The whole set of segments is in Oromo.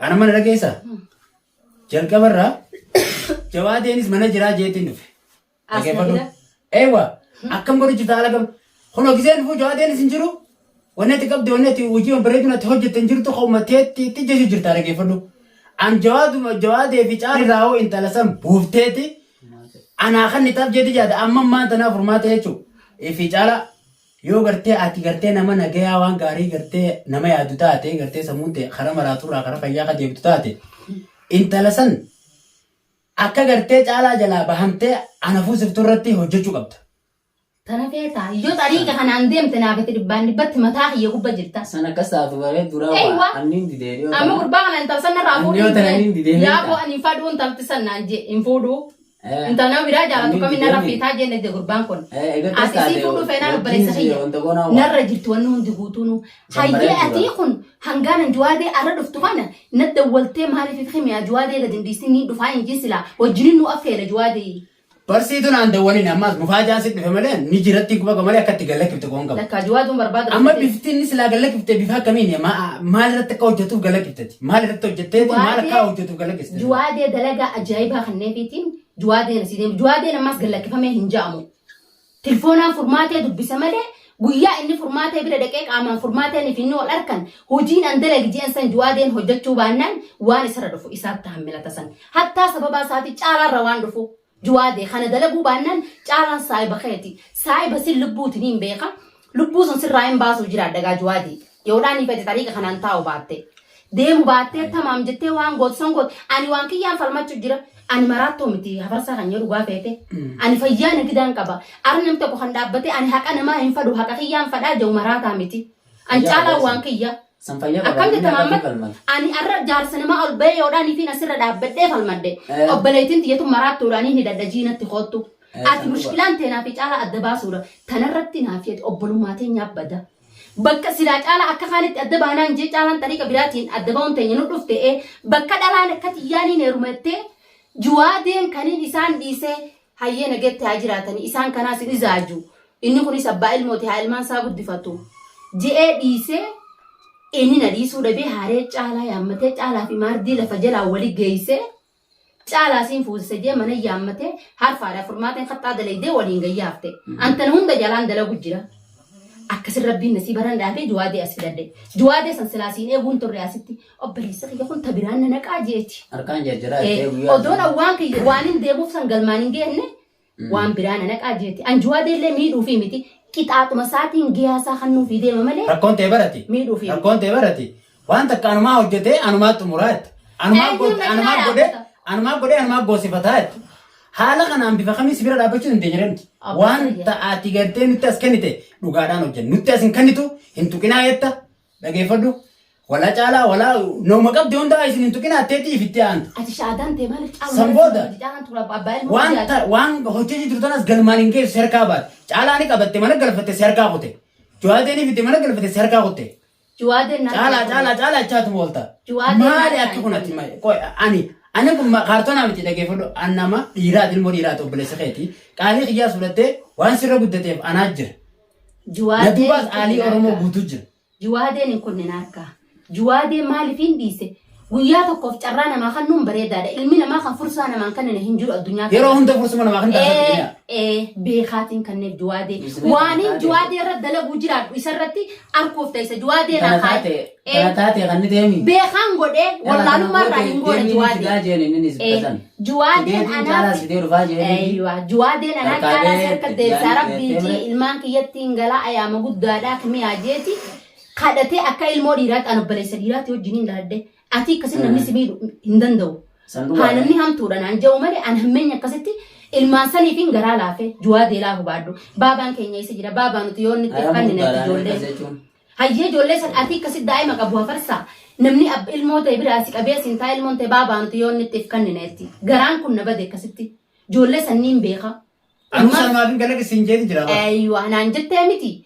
أنا من رجيسة جل كبرة جواد إنس من جرا جيتين في أيوة أكمل برج تعالى خلوا جزين فو جواد إنس نجرو ونأتي قبض ونأتي وجيهم بريدنا تهجد تنجر تخوم تيجي جرت على كيفنو عن جواد في شعر راو إنت لسم بوفتي أنا أخني تاب جدي جاد أما ما تنا فرماته يشو في شعر يو करते आती करते नमन नगया वां गारी करते नमे यादुता आते करते समुते खरा मरातुरा खरा फैया का देवता आते इन तलसन akka gartee caalaa jalaa bahamtee anafuu sifturratti hojjechuu qabda. Tana feetaa yoo xariiqa kanaan deemte naafete dhibbaan dhibbatti mataa kiyya gubba jirta. Sana akka saatu baree duraa waa anniin didee yoo amma gurbaa kana intal sanna raafuu dhiibee yaaboo ani fadhuun tafti sannaan je hin fuudhuu. Intal nama biraa jaalatu kamina rafiitaa jenne de gurbaan kun. Asisii fuudhuu feenaan obboleessa kiyya. Narra jirtu wanni hundi guutuunu. Hayyee atii kun hangaanan juwaadee arra dhuftu kana nadda waltee maaliif himiyaa juwaadee gadi dhiisii ni dhufaa hin jinsila wajjiniin nu affeera juwaadee. Barsiituun aan dawwaniin ammaas mufaajaan sitti dhufe malee ni jiratti guba malee akkatti gallakifte koon qaba. Lakka juwaaduun barbaada. Amma biftiin silaa gallakifte bifa akkamiin maal irratti akka hojjetuuf gallakifteti maal irratti hojjetteeti maal akka hojjetuuf gallakifte. Juwaadee dalagaa ajaa'ibaa kanneefiitiin juwaadeen asii deemu juwaadeen ammaas gallakifamee hin ja'amu. Tilfoonaan furmaatee dubbisa malee guyyaa inni furmaatee bira dhaqee qaamaan furmaatee inni finni wal arkan hojiin an dalagi ji'an san juwaadeen hojjechuu baannaan waan isarra dhufu isaatti hammilata san hattaa sababa isaati caalaarra waan dhufu. جوادي خنا دلقوا بانن جالان سايبة خيتي سايبة سير لبو تنين بيخا لبو سنسر رايم باسو جرا دقا جوادي يوداني فتي طريقة خنا انتاو باتي ديمو باتي تمام جتي وان قد سنقود اني وان كي يان فالماتشو جرا اني مراتو متي هفرسا خنيرو غافيتي اني فيانا كدان كبا ارنم تكو خندابتي اني حق انا ما ينفدو حقا خيان فدا جو مراتا متي ان جالا وان كي أكمل تماما أني أرى جالس نما ألبي وراني في نصير دابدة فالمدة أبليتين تيجي تمرات توراني هدا دجينة تخطو أتي مشكلة تنا في على الدباسورة تنرتنا في أبلوماتين يبدا بك سيرات على أكخانة الدبانا نجيت على طريقة براتين الدبان تيجي نطفت إيه بك على كتياني نرمته جوادين كانين إنسان ديسه هاي نجت تاجراتني إنسان كناس إزاجو إنه كوني سبعة الموت هاي المان سابد دفتو جاء ديسه إني نريسو دبي هاري تعالى يامته تعالى في مردي لفجل أولي جيسه تعالى سين فوز سجى من يامته هارفارا فرماتين خطا دليده ولين جيافته أنت نهون دجالان دلو بجرا أكسر ربي نسيبران دافي جوادي أسفلده جوادي سنسلاسين إيه تور رياستي أبريسك يكون تبران نك أجيتي أركان جرا أدون أوان كي وانين ديمو سنجلمانين جهنة وان بران نك أجيتي أن جوادي اللي ميدو في متي كتاب مساتين جياسا خنو في ديما ملي ركون تبرتي ميدو في ركون تبرتي وانت كانوا ما وجدتي أنا ما تمرات أنا ما بوصفتات حالا كان عم بفهمي سبيرة دابتشو نتجرنت وانت أتيجرتي نتاسكنيته لقادان وجن نتاسين كنيتو انتو كنا يتا بقى يفدو ولا جالا ولا نوم قبل دون دا إذن انتو كنا تيتي في التيان أتشادان تمالك سنبودا وان هوتشي تروتاناس غلمانينجي سركابات جالا نيكا بتمانا غلفته سركا هوته جواديني في تمانا غلفته سركا هوته جوادين جالا چات بولتا ما لي أكيكونا تيماي كوي أنا كم كارتونا بتي لقي فلو أنما إيراد الموريرات وبلسخيتي قالي خيا سولته وان سيرو بدته أنا أجر جوادين نبيباس علي أرومو بوتوجر جوادين يكون ناركا جوادين مالي فين ديسه وياك كوف ترانا ما خنون بريدا المينا ما خن فرصة أنا ما كان نهنجر الدنيا يروح هند فرصة ما خن بخاتين كان جوادي وانين جوادي رد له بوجرات ويسرتي أركوف تيس جوادي نخاي تاتي غني تيمي بخان غده والله لو مرة ينقول جوادي جوادي أنا أيوة جوادي أنا كلا سرك ديسارة بيجي المان كيتين غلا أيام قد دادا كمي أجيتي خدتي أكايل موريرات أنا بريسريرات يوجينين لهده أتي كسر نمني سبيل هندندو هانني هم تورا نانجو مالي أنا همين يكسرتي الماسني فين غرا لافه جوادي لافه بادو بابان كينيا يسجرا بابان تيون نتفاني نتجولة هاي جولة سن أتي كسر دائما كابوها فرسا نمني أب الموت يبراسك أبي سنتا الموت بابان تيون نتفاني نتي غران كنا بدي كسرتي جولة سنين بيخا أنا ما فين قالك سنجدي جرا أيوة أنا أنجت تامتي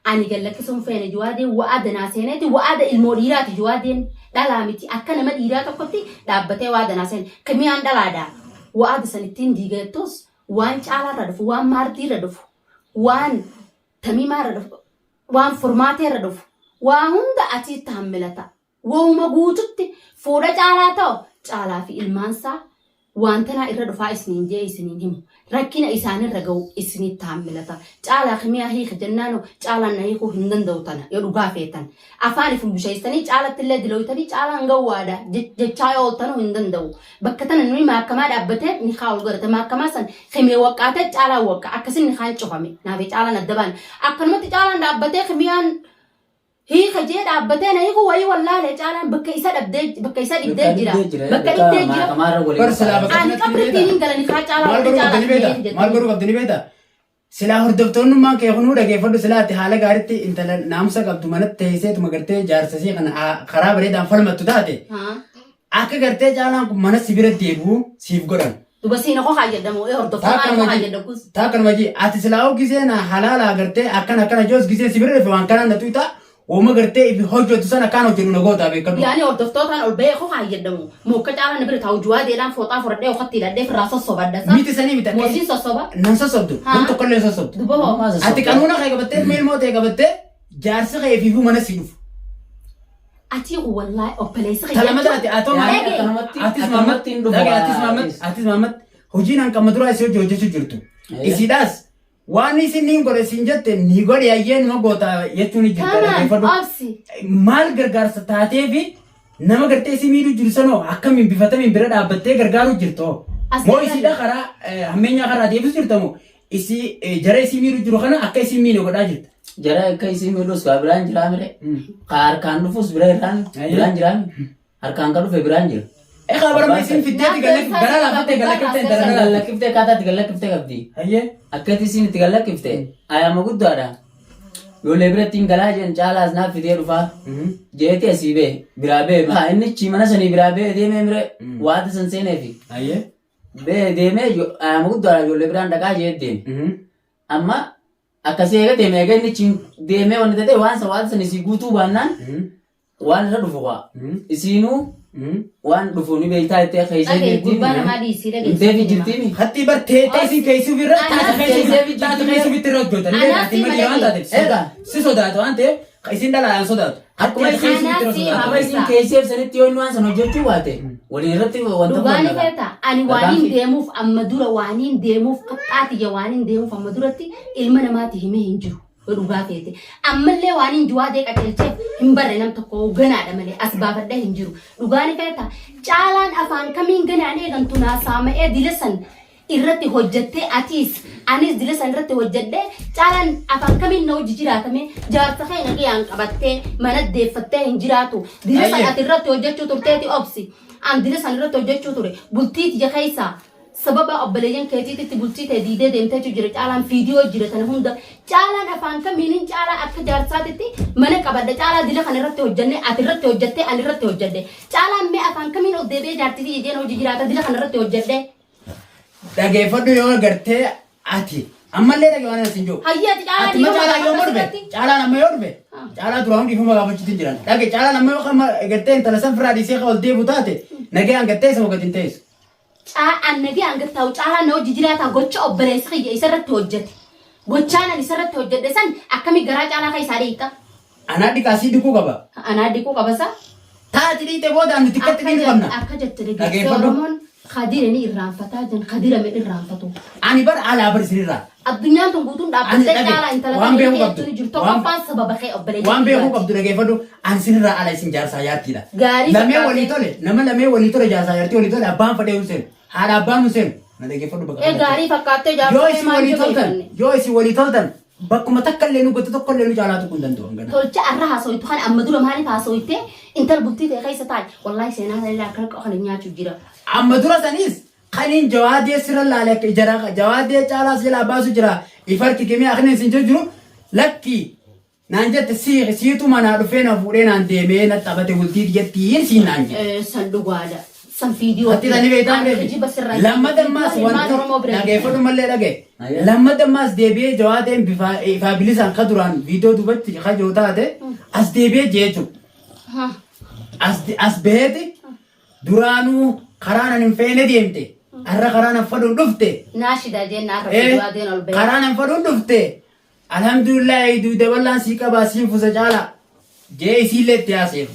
أنا قال لك سون فين جوادي وأدنى سنتي وأد الموريرات جوادين دلامتي أكنا مديرات أكتي دابته وأدنى سن كميان دلادا وأد سنتين ديجتوس وان على ردف وان مارتي ردف وان تميم ردف وان فرماتي ردف وهند أتي تحملتا Wooma guututti fuudha caalaa ta'u caalaa fi ilmaansaa wantana irra dhufaa isiniin jee isiniin himu. Rakkina isaanirra ga'u isinitti hammilata. Caalaa kimiyaa hiika jennaanoo caalaan na hiikuu hin danda'u tana yoo dhugaa feetan. Afaaniif busheessanii caalatti illee dilooytanii caalaan gawwaadha jechaa yoo ooltanuu hin danda'u. Bakka tana nuyi maakamaa dhaabbatee ni kaa ol godhate maakamaa san kimee waqqaatee caalaa waqqa akkasin ni kaan cufame naafee caalaan adda baane. Akkanumatti caalaan dhaabbatee kimiyaan hiika jee dhaabbatee na hiikuu wayii wallaalee caalaan bakka isa dhibdee jira. Bakka dhibdee jira. Ani qabrittiin hin galani kaa caalaa maal godhuu qabdini beektaa? Silaa hordoftoonnummaan kee kunuu dhageeffadhu silaa ati haala gaariitti intala naamusa qabdu manatti teesseetuma gartee jaarsasii kana karaa bareedaan falmattu taate akka gartee caalaan kun mana si bira deebi'u siif godhan. Duba siina koo haa jedhamu hordoftoonni koo haa jedhamu. Taakkanuma jii ati silaa hoo giseen halaala gartee akkana joos giseen si bira dhufe waan kanaan natu ita Oma gartee ifi hojjetu sana kaan hojjetu na goota beekadu. Yaani hordoftotaan ol ba'ee koo haa jedhamu. Muka caalaan bira taa'u juwaa deelaan fooxaa fudhadhee okkatti hidhadhee firraa sossobadda. Miti sanii miti. Moosiin sossoba. Nan sossobdu. Nan tokkollee sossobdu. Duba hoo. Ati qanuuna kee qabattee meelmoo ta'e qabattee jaarsi kee fiifuu mana si dhufu. Ati wallahi oppaleessa kee. Talamata ati atoo atis Maamad hojiin hanqama duraa isii hojjechuu jirtu. Isiidhaas. Waan isin niin godhe siin jette ni godhe ayyee nama goota jechuun ni jirta. Maal gargaarsa taatee fi nama gartee isii miidhuu jiru sanoo akkamiin bifatamiin bira dhaabbattee gargaaruu jirtu. Moo isiidha karaa hammeenyaa karaa deebisu jirtamoo isii jara isii miidhuu jiru kana akka isii miidhuu godhaa jirta. Jara akka isii miidhuus kaa biraan jiraa mire. Harkaan dhufuus biraan jiraa harkaan kan dhufe biraan jira. Eka barama isin fitteeti gara laafattee galakiftee kaataatti galakiftee qabdi. Akkati isin itti galakiftee ayyaama guddaadha. Yoolee biratti hin galaa jiran caalaas naaf fidee dhufaa. Jeeti asii bee biraa bee. Inni chi mana sanii biraa bee deemee mire waata san seeneefi. Bee deemee ayyaama guddaadha yoolee biraan dhaqaa jeet deeme. Amma akkasii eega deemee eega inni chi deemee wanti ta'e waan sa waata san isii guutuu baannaan waan irra dhufu waa. Isiinuu waan dhufu ni beektaa itti keessa jirti. Hatti bartee isin keessu birra taata keessu bitti irra hojjetan. Ati malee waan taate si sodaatu waan ta'eef isin dhalaan sodaatu. Akkuma isin keesseef sanitti yoo inni waan sana hojjechuu baate waliin irratti wanta dhugaani feeta ani waaniin deemuuf amma dura waaniin deemuuf qaxxaatiyya waaniin deemuuf amma duratti ilma namaati himee hin jiru. Dhugaa feete ammallee waaniin juwaa dee qajeelcheef hin barre nam tokko ganaadha malee as baafadhaa hin jiru. Dhugaani feeta caalaan afaan kamiin ganaan eegantu naasaama'ee dilasan irratti hojjettee atiis anis dilasan irratti hojjedhee caalaan afaan kamiin na hojii jiraatame jaarsa kee nagayaan qabattee mana deeffattee hin jiraatu. Dilasan ati irratti hojjechuu turteeti obsi an dilasan irratti hojjechuu ture bultiiti jakeessaa. Sababa obboleeyyan keetiitti bultii ta'e diidee deemtee jira caalaan viidiyoo jira kana hunda caalaan afaan kamiin caalaa akka jaarsaatitti mana qabadda caalaa dila kana irratti hojjenne ati irratti hojjette ani irratti hojjedde caalaan mee afaan kamiin ol deebi'ee jaartitii jejeen hojii jiraata dila kana irratti hojjedde. Dhageeffadhu yoo gartee ati ammallee dhagee waan asin jiru. Hayyaati caalaa yoo morbe caalaan amma yoo dhufe caalaa duraan hundi ifuma gaafachuutti jiran dhagee caalaan amma yoo gartee intala san firaa dhiisee ol deebi'u taate nagee hangattee isa wagatiin teessu. Annagi angattau caalaa na hojii jiraata gocha obboleessa kiyya isarratti hojjete. Gochaan ani isarratti hojjedhe san akkami garaa caalaa kan isaa dhiiqa. Anaa dhiqaasii dhiquu qaba. Anaa dhiquu qaba sa. Taati dhiite booda anu xiqqatti dhiquu qabna. Akka jette dhageessee Oromoon kadiranii irraanfataa jiran kadirame irraanfatu. Ani bara alaa bara isinirraa. Addunyaan tun guutuun dhaabbattee caalaa intala waan beekuu qabdu jirtu qofaan sababa kee obboleessa. Waan beekuu qabdu dhageeffadhu ani isinirraa ala isin jaarsaa yaartiidha. Gaarii lamee walii tole nama lamee walii tole jaarsaa yaartii walii tole abbaan fadhee Hussein haadha abbaan Hussein na dhageeffadhu bakka. Gaarii fakkaattee jaarsaa yoo isin walii toltan bakkuma takka illee nu gotte tokko illee nu caalaatu kun danda'u. Tolcha arra haasoitu kan amma dura maaliif haasoitte intal bultii ta'e keessa taa'e wallahi seenaa ta'e akka kan nyaachuu jira. Amma dura sanis kaniin jawaadee sirra laalee jara jawaadee caalaa sila baasu jira ifarki kemee akne isin jiru lakki naan jette siitu manaa dhufee na fuudhee naan deemee na taphatee bultii jettiin siin naan jette. San dhugaadha. San fiidiyoo. Ati tani beektaa mire lammata maas wanti dhageeffadhu mallee dhagee lammata maas deebi'ee jawaadeen bifa bilisaan ka duraan viidiyoo duubatti ka jiru taate as deebi'ee jechuudha. As beeti duraanuu karaan ani hin feene deemte. Arra karaan fadhuun dhufte. Naashida jennaa akka fiidiyoo adeen ol ba'e. Karaan fadhuun dhufte. Alhamdulillah duuda bal'aan sii qabaa siin fusa caalaa. Jee isiillee itti haaseef.